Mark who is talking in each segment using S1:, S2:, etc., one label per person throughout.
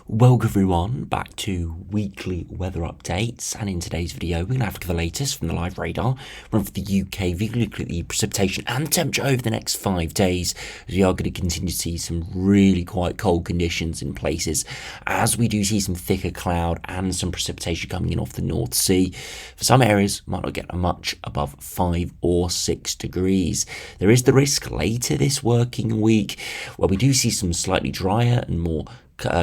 S1: Welcome everyone back to weekly weather updates, and in today's video we're going to have a look at the latest from the live radar, run for the UK, we're going to look at the precipitation and temperature over the next 5 days, as we are going to continue to see some really quite cold conditions in places, as we do see some thicker cloud and some precipitation coming in off the North Sea. For some areas might not get much above 5 or 6 degrees. There is the risk later this working week where we do see some slightly drier and more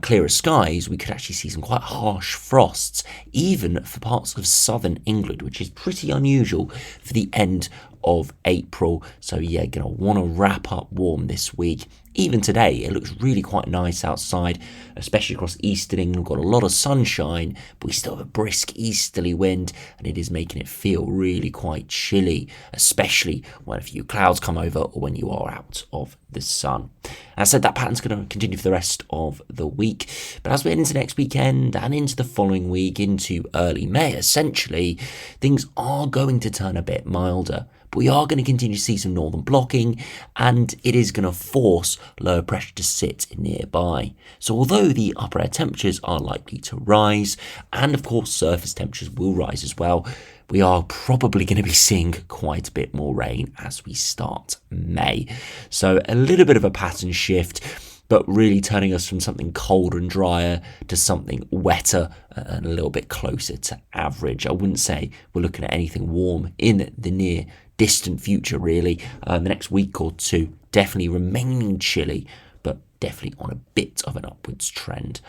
S1: clearer skies. We could actually see some quite harsh frosts, even for parts of southern England, which is pretty unusual for the end of April. So yeah, gonna want to wrap up warm this week. Even today, it looks really quite nice outside, especially across eastern England. We've got a lot of sunshine, but we still have a brisk easterly wind, and it is making it feel really quite chilly, especially when a few clouds come over or when you are out of the sun. As I said, that pattern's going to continue for the rest of the week, but as we head into next weekend and into the following week, into early May, essentially, things are going to turn a bit milder. But we are going to continue to see some northern blocking, and it is going to force lower pressure to sit nearby. So although the upper air temperatures are likely to rise, and of course surface temperatures will rise as well, we are probably going to be seeing quite a bit more rain as we start May. So a little bit of a pattern shift, but really turning us from something colder and drier to something wetter and a little bit closer to average. I wouldn't say we're looking at anything warm in the near distant future, really. The next week or two definitely remaining chilly, but definitely on a bit of an upwards trend,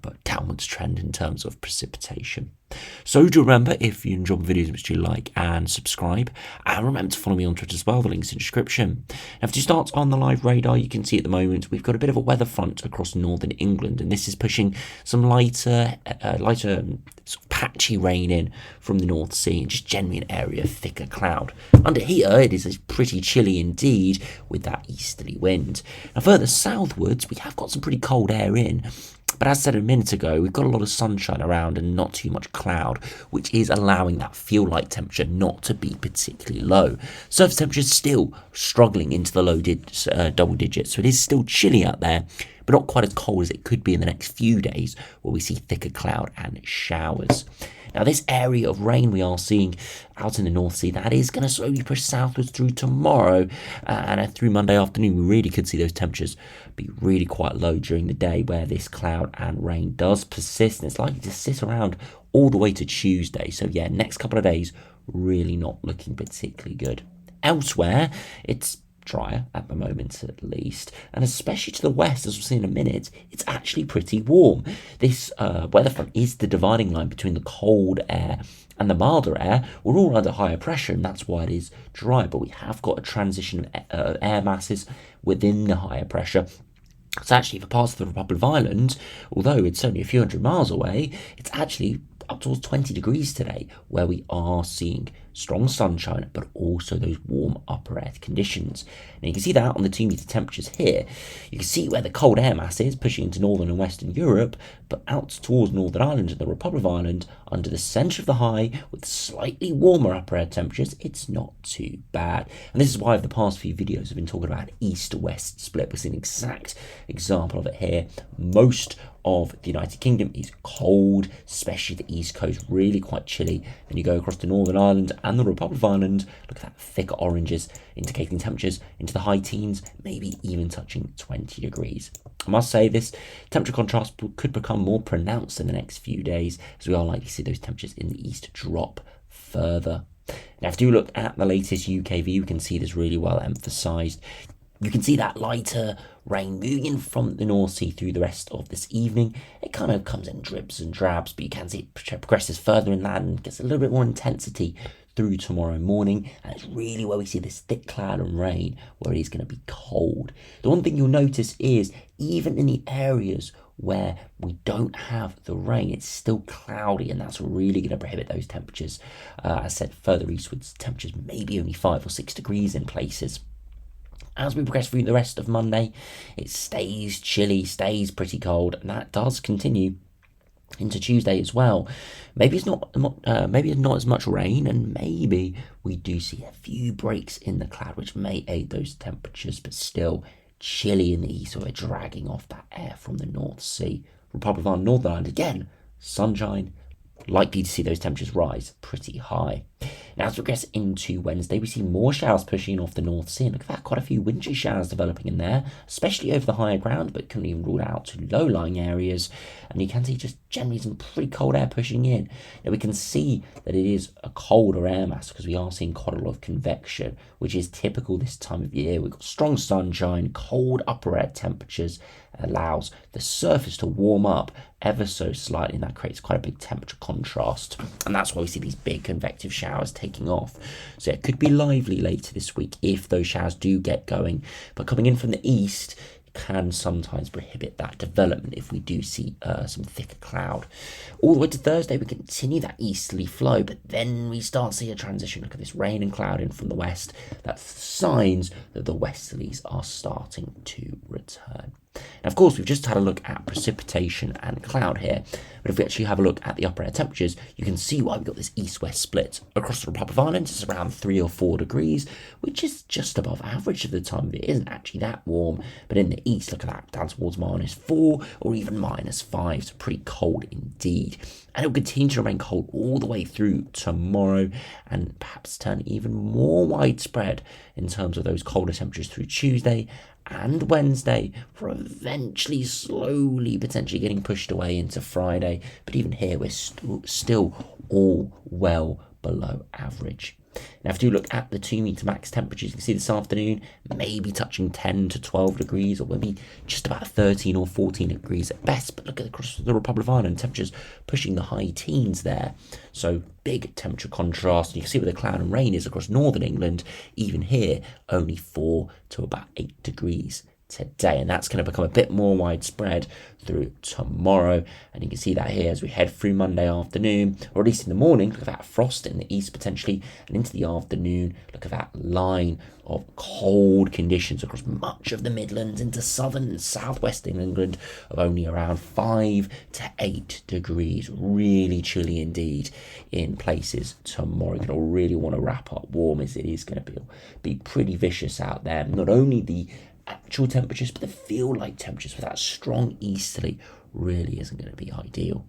S1: but downwards trend in terms of precipitation. So do remember, if you enjoy the videos, which you like and subscribe, and remember to follow me on Twitter as well, the link's in the description. Now, to start on the live radar, you can see at the moment we've got a bit of a weather front across northern England, and this is pushing some lighter sort of patchy rain in from the North Sea, and just generally an area of thicker cloud. Under here, it is pretty chilly indeed with that easterly wind. Now, further southwards, we have got some pretty cold air in. But as I said a minute ago, we've got a lot of sunshine around and not too much cloud, which is allowing that feel-like temperature not to be particularly low. Surface temperature is still struggling into the low double digits, so it is still chilly out there, but not quite as cold as it could be in the next few days, where we see thicker cloud and showers. Now, this area of rain we are seeing out in the North Sea, that is going to slowly push southwards through tomorrow, and through Monday afternoon, we really could see those temperatures be really quite low during the day, where this cloud and rain does persist, and it's likely to sit around all the way to Tuesday. So yeah, next couple of days, really not looking particularly good. Elsewhere, it's drier at the moment at least, and especially to the west, as we'll see in a minute, it's actually pretty warm. This weather front is the dividing line between the cold air and the milder air. We're all under higher pressure, and that's why it is dry, but we have got a transition of air masses within the higher pressure. So actually, for parts of the Republic of Ireland, although it's only a few hundred miles away, it's actually up towards 20 degrees today, where we are seeing strong sunshine, but also those warm upper air conditions. Now you can see that on the 2-meter temperatures here. You can see where the cold air mass is pushing into northern and western Europe, but out towards Northern Ireland and the Republic of Ireland, under the centre of the high, with slightly warmer upper air temperatures, it's not too bad. And this is why over the past few videos I've been talking about an east-west split. We're seeing an exact example of it here. Most of the United Kingdom is cold, especially the east coast, really quite chilly. Then you go across to Northern Ireland and the Republic of Ireland, look at that thick oranges, indicating temperatures into the high teens, maybe even touching 20 degrees. I must say this temperature contrast could become more pronounced in the next few days, as we are likely to see those temperatures in the east drop further. Now, if you look at the latest UK view, you can see this really well emphasised. You can see that lighter rain moving in from the North Sea through the rest of this evening. It kind of comes in dribs and drabs, but you can see it progresses further inland and gets a little bit more intensity through tomorrow morning, and it's really where we see this thick cloud and rain, where it is going to be cold. The one thing you'll notice is, even in the areas where we don't have the rain, it's still cloudy, and that's really going to prohibit those temperatures. As I said, further eastwards, temperatures maybe only 5 or 6 degrees in places. As we progress through the rest of Monday, it stays chilly, stays pretty cold, and that does continue into Tuesday as well. Maybe it's not as much rain, and maybe we do see a few breaks in the cloud, which may aid those temperatures, but still chilly in the east, so we're dragging off that air from the North Sea Republic of Ireland, Northern Ireland, again, sunshine, likely to see those temperatures rise pretty high. Now, as we progress into Wednesday, we see more showers pushing in off the North Sea. And look at that, quite a few wintry showers developing in there, especially over the higher ground, but couldn't even rule out to low-lying areas. And you can see just generally some pretty cold air pushing in. Now, we can see that it is a colder air mass because we are seeing quite a lot of convection, which is typical this time of year. We've got strong sunshine, cold upper air temperatures, allows the surface to warm up ever so slightly, and that creates quite a big temperature contrast, and that's why we see these big convective showers taking off. So it could be lively later this week if those showers do get going, but coming in from the east can sometimes prohibit that development if we do see some thicker cloud. All the way to Thursday, we continue that easterly flow, but then we start to see a transition. Look at this rain and cloud in from the west. That's signs that the westerlies are starting to return. Now, of course, we've just had a look at precipitation and cloud here, but if we actually have a look at the upper air temperatures, you can see why we've got this east-west split. Across the Republic of Ireland, it's around 3 or 4 degrees, which is just above average of the time. It isn't actually that warm, but in the east, look at that, down towards -4 or even -5, so pretty cold indeed. And it will continue to remain cold all the way through tomorrow, and perhaps turn even more widespread in terms of those colder temperatures through Tuesday and Wednesday, for eventually slowly potentially getting pushed away into Friday. But even here, we're still all well below average. Now, if you look at the 2-meter max temperatures, you can see this afternoon maybe touching 10 to 12 degrees, or maybe just about 13 or 14 degrees at best. But look at across the Republic of Ireland, temperatures pushing the high teens there. So big temperature contrast. You can see where the cloud and rain is across northern England. Even here, only 4 to about 8 degrees today, and that's going to become a bit more widespread through tomorrow. And you can see that here as we head through Monday afternoon, or at least in the morning. Look at that frost in the east potentially, and into the afternoon, look at that line of cold conditions across much of the Midlands into southern and southwestern England of only around 5 to 8 degrees. Really chilly indeed in places tomorrow. You're going to really want to wrap up warm, as it is going to be pretty vicious out there. Not only the actual temperatures, but the feel-like temperatures with that strong easterly really isn't going to be ideal.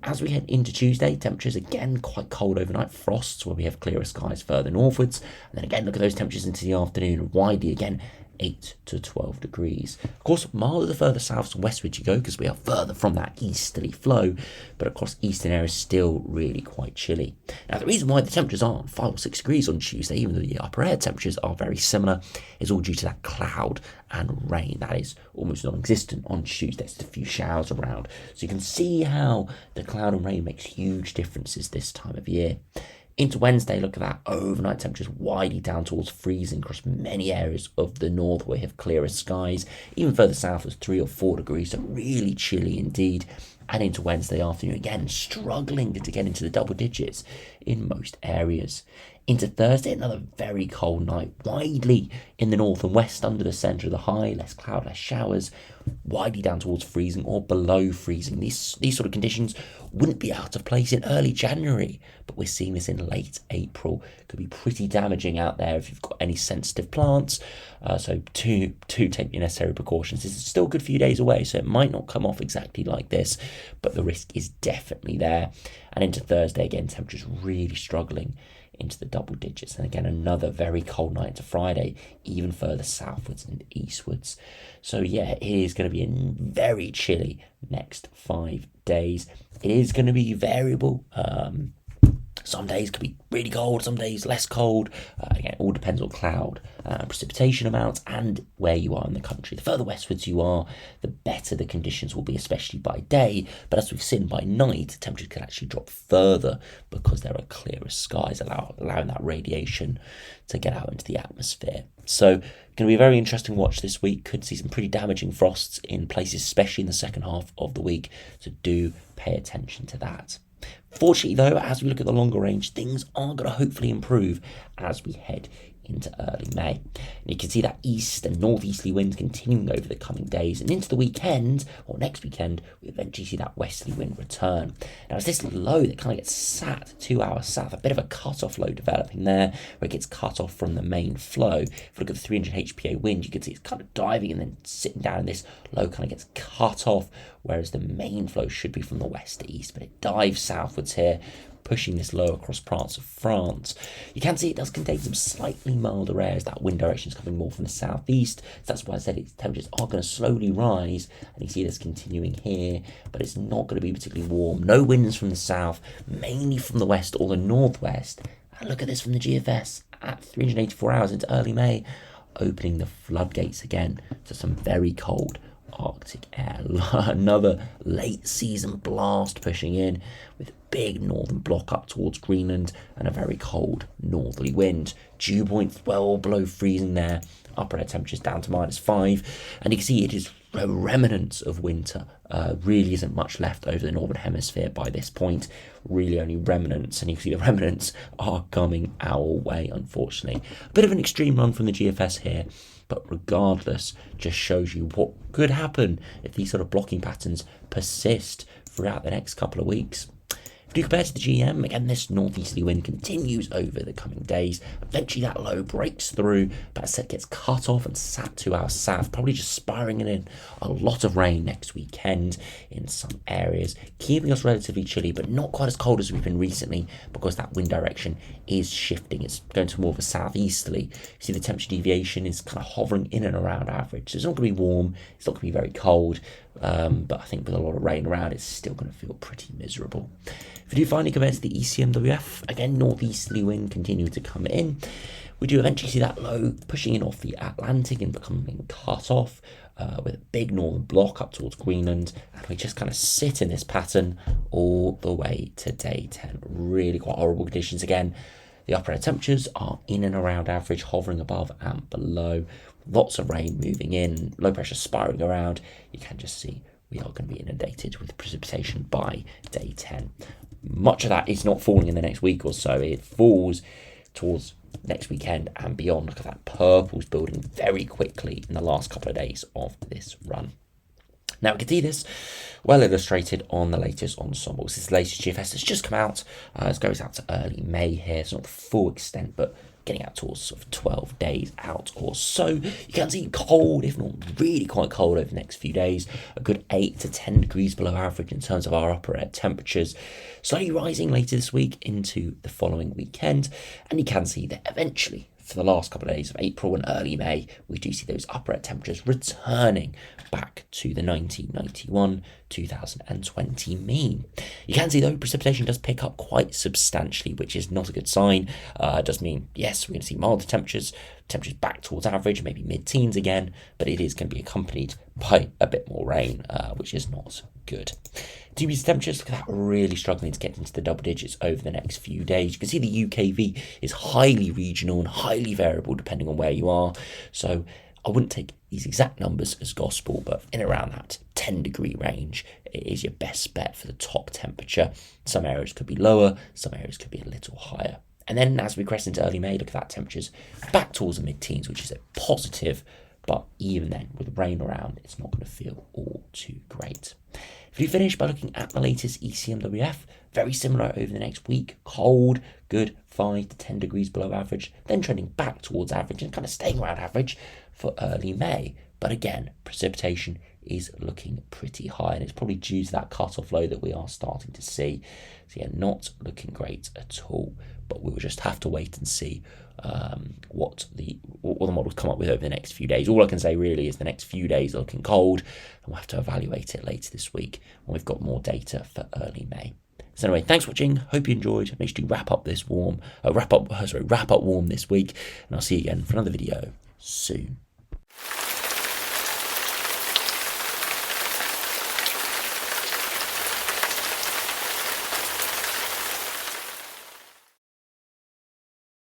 S1: As we head into Tuesday, temperatures again quite cold overnight, frosts where we have clearer skies further northwards, and then again look at those temperatures into the afternoon, widely again 8 to 12 degrees. Of course, milder the further south and westward you go, because we are further from that easterly flow, but across eastern areas still really quite chilly. Now, the reason why the temperatures aren't 5 or 6 degrees on Tuesday, even though the upper air temperatures are very similar, is all due to that cloud and rain. That is almost non-existent on Tuesday. There's a few showers around. So you can see how the cloud and rain makes huge differences this time of year. Into Wednesday, look at that, overnight temperatures widely down towards freezing across many areas of the north where we have clearer skies. Even further south was 3 or 4 degrees, so really chilly indeed. And into Wednesday afternoon, again, struggling to get into the double digits in most areas. Into Thursday, another very cold night, widely in the north and west under the centre of the high, less cloud, less showers, widely down towards freezing or below freezing. These sort of conditions wouldn't be out of place in early January, but we're seeing this in late April. Could be pretty damaging out there if you've got any sensitive plants. So do take your necessary precautions. This is still a good few days away, so it might not come off exactly like this, but the risk is definitely there. And into Thursday, again, temperatures really struggling into the double digits. And again, another very cold night to Friday, even further southwards and eastwards. So yeah, it is going to be a very chilly next 5 days. It is going to be variable. Some days could be really cold, some days less cold. Again, it all depends on cloud, precipitation amounts, and where you are in the country. The further westwards you are, the better the conditions will be, especially by day. But as we've seen, by night, temperatures can actually drop further because there are clearer skies, allowing that radiation to get out into the atmosphere. So, going to be a very interesting watch this week. Could see some pretty damaging frosts in places, especially in the second half of the week. So do pay attention to that. Fortunately, though, as we look at the longer range, things are going to hopefully improve as we head into early May. And you can see that east and northeasterly winds continuing over the coming days, and into the weekend, or next weekend, we eventually see that westerly wind return. Now, it's this low that kind of gets sat 2 hours south, a bit of a cut-off low developing there, where it gets cut off from the main flow. If you look at the 300 HPA wind, you can see it's kind of diving and then sitting down, and this low kind of gets cut off, whereas the main flow should be from the west to east, but it dives southwards here, pushing this low across parts of France. You can see it does contain some slightly milder air as that wind direction is coming more from the southeast. So that's why I said its temperatures are going to slowly rise, and you see this continuing here, but it's not going to be particularly warm. No winds from the south, mainly from the west or the northwest. And look at this from the GFS at 384 hours into early May, opening the floodgates again to some very cold Arctic air. Another late season blast pushing in with a big northern block up towards Greenland and a very cold northerly wind. Dew points well below freezing there, upper air temperatures down to -5, and you can see it is remnants of winter. Really isn't much left over the northern hemisphere by this point, really only remnants, and you can see the remnants are coming our way, unfortunately. A bit of an extreme run from the GFS here, but regardless, just shows you what could happen if these sort of blocking patterns persist throughout the next couple of weeks. If you compare to the GM, again, this northeasterly wind continues over the coming days. Eventually that low breaks through, but as I said, gets cut off and sat 2 hours south, probably just spiraling it in. A lot of rain next weekend in some areas, keeping us relatively chilly, but not quite as cold as we've been recently because that wind direction is shifting. It's going to more of a southeasterly. You see the temperature deviation is kind of hovering in and around average. So it's not going to be warm, it's not going to be very cold, but I think with a lot of rain around, it's still going to feel pretty miserable. If you do finally compare to the ECMWF, again, northeasterly wind continuing to come in. We do eventually see that low pushing in off the Atlantic and becoming cut off with a big northern block up towards Greenland. And we just kind of sit in this pattern all the way to day 10. Really quite horrible conditions again. The upper air temperatures are in and around average, hovering above and below. Lots of rain moving in, low pressure spiraling around. You can just see we are going to be inundated with precipitation by day 10. Much of that is not falling in the next week or so. It falls towards next weekend and beyond. Look at that, purple's building very quickly in the last couple of days of this run. Now we can see this well illustrated on the latest ensembles. This latest GFS has just come out. It goes out to early May here. It's not the full extent, but getting out towards sort of 12 days out or so. You can see cold, if not really quite cold over the next few days. A good 8 to 10 degrees below average in terms of our upper air temperatures. Slowly rising later this week into the following weekend. And you can see that eventually, for the last couple of days of April and early May, we do see those upper air temperatures returning back to the 1991-2020 mean. You can see though precipitation does pick up quite substantially, which is not a good sign. It does mean, yes, we're going to see milder temperatures back towards average, maybe mid-teens again, but it is going to be accompanied by a bit more rain, which is not good. TB's temperatures, look at that, really struggling to get into the double digits over the next few days. You can see the UKV is highly regional and highly variable depending on where you are. So I wouldn't take these exact numbers as gospel, but in around that 10 degree range, it is your best bet for the top temperature. Some areas could be lower, some areas could be a little higher. And then as we crest into early May, look at that, temperatures back towards the mid-teens, which is a positive, but even then, with rain around, it's not going to feel all too great. If you finish by looking at the latest ECMWF, very similar over the next week. Cold, good 5 to 10 degrees below average, then trending back towards average and kind of staying around average for early May. But again, precipitation is looking pretty high, and it's probably due to that cut-off low that we are starting to see. So yeah, not looking great at all. But we will just have to wait and see what the models come up with over the next few days. All I can say really is the next few days are looking cold, and we'll have to evaluate it later this week when we've got more data for early May. So anyway, thanks for watching. Hope you enjoyed. Make sure to wrap up warm this week, and I'll see you again for another video soon.